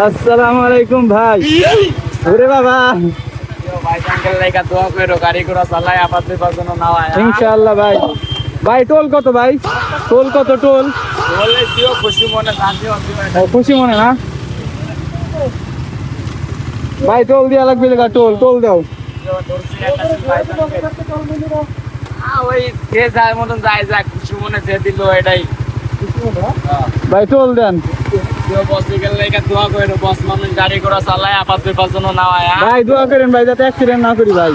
আসসালামু আলাইকুম ভাই। ওরে বাবা, ইনশাআল্লাহ ভাই। ভাই টোল কত ভাই? টোল কত? টোল খুশি মনে না ভাই? টোল দিয়া লাগবে, টোল টোল দাও ভাই, টোল দেন ভাই। দোয়া করেন ভাই, যাতে অ্যাক্সিডেন্ট না করি ভাই।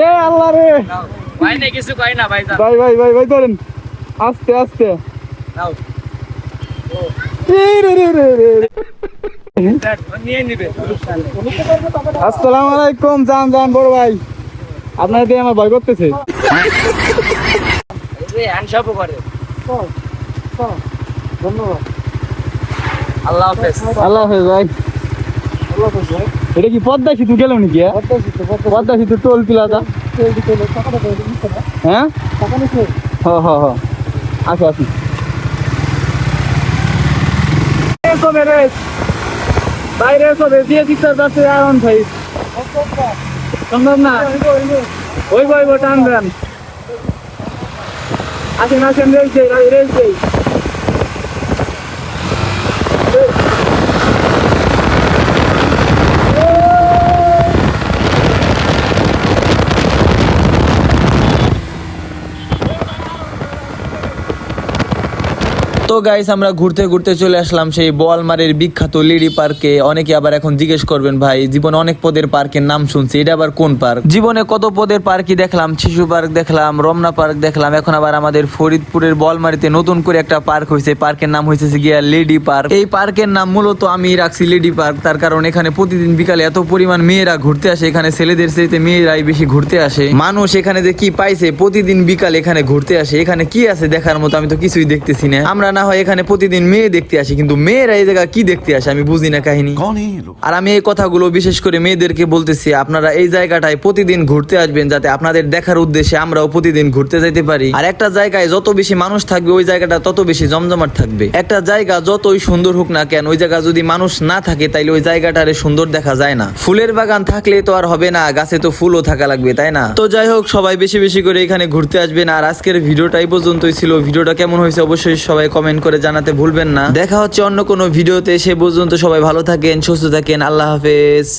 এ আল্লাহ রে কিছু কই না ভাই। ভাই ভাই ভাই ভাই ধরেন, আস্তে আস্তে। আসসালামু আলাইকুম। যান যান বড় ভাই, আপনার দিয়ে আমার ভয় করতেছে। ধন্যবাদ। আল্লাহ হাফেজ। আল্লাহ হাফেজ ভাই। এটা কি পদ্মা সেতু গেল নাকি? পদ্মা সেতু টোল প্লাজা। হ্যাঁ হ্যাঁ হ্যাঁ হ্যাঁ, আসো আসো। বাইরে সবে দিয়ে দিতে যাচ্ছে আরাম ভাই। সম্ভব না, ওই বই টানবেন। আসেন আসেন, রেল চাই রেল চাই। তো গাইস, আমরা ঘুরতে ঘুরতে চলে আসলাম সেই বোয়ালমারের বিখ্যাত লিডি পার্কে। অনেকে আবার এখন জিজ্ঞেস করবেন, ভাই জীবনে অনেক পদের পার্কের নাম শুনছি, এটা আবার কোন পার্ক? জীবনে কত পদের পার্কই দেখলাম, শিশু পার্ক দেখলাম, রমনা পার্ক দেখলাম, এখন আবার আমাদের ফরিদপুরের বোয়ালমারিতে নতুন করে একটা পার্ক হয়েছে। পার্কের নাম হয়েছে গিয়া লিডি পার্ক। এই পার্কের নাম মূলত আমি রাখছি লিডি পার্ক, তার কারণ এখানে প্রতিদিন বিকালে এত পরিমাণ মেয়েরা ঘুরতে আসে। এখানে ছেলেদের চাইতে মেয়েরাই বেশি ঘুরতে আসে। মানুষ এখানে যে কি পাইছে, প্রতিদিন বিকালে এখানে ঘুরতে আসে। এখানে কি আছে দেখার মতো? আমি তো কিছুই দেখতেছি না। আমরা না হয় এখানে প্রতিদিন মেয়ে দেখতে আসি, কিন্তু মেয়েরা এই জায়গা কি দেখতে আসে আমি বুঝি না কাহিনী। আর আমি এই কথাগুলো বিশেষ করে মেয়েদেরকে বলতেছি, আপনারা এই জায়গাটায় প্রতিদিন ঘুরতে আসবেন, যাতে আপনাদের দেখার উদ্দেশ্যে আমরাও প্রতিদিন ঘুরতে যাইতে পারি। আর একটা জায়গায় যত বেশি মানুষ থাকবে, ওই জায়গাটা তত বেশি জমজমাট থাকবে। একটা জায়গা যতই সুন্দর হোক না কেন, ওই জায়গা যদি মানুষ না থাকে, তাইলে ওই জায়গাটারে সুন্দর দেখা যায় না। ফুলের বাগান থাকলে তো আর হবে না, গাছে তো ফুলও থাকা লাগবে, তাই না? তো যাই হোক, সবাই বেশি বেশি করে এখানে ঘুরতে আসবেন। আর আজকের ভিডিওটা এই পর্যন্তই ছিল। ভিডিওটা কেমন হয়েছে অবশ্যই সবাই কমেন্ট করে জানাতে ভুলবেন না। দেখা হচ্ছে অন্য কোনো ভিডিওতে। সে পর্যন্ত সবাই ভালো থাকেন, সুস্থ থাকেন। আল্লাহ হাফেজ।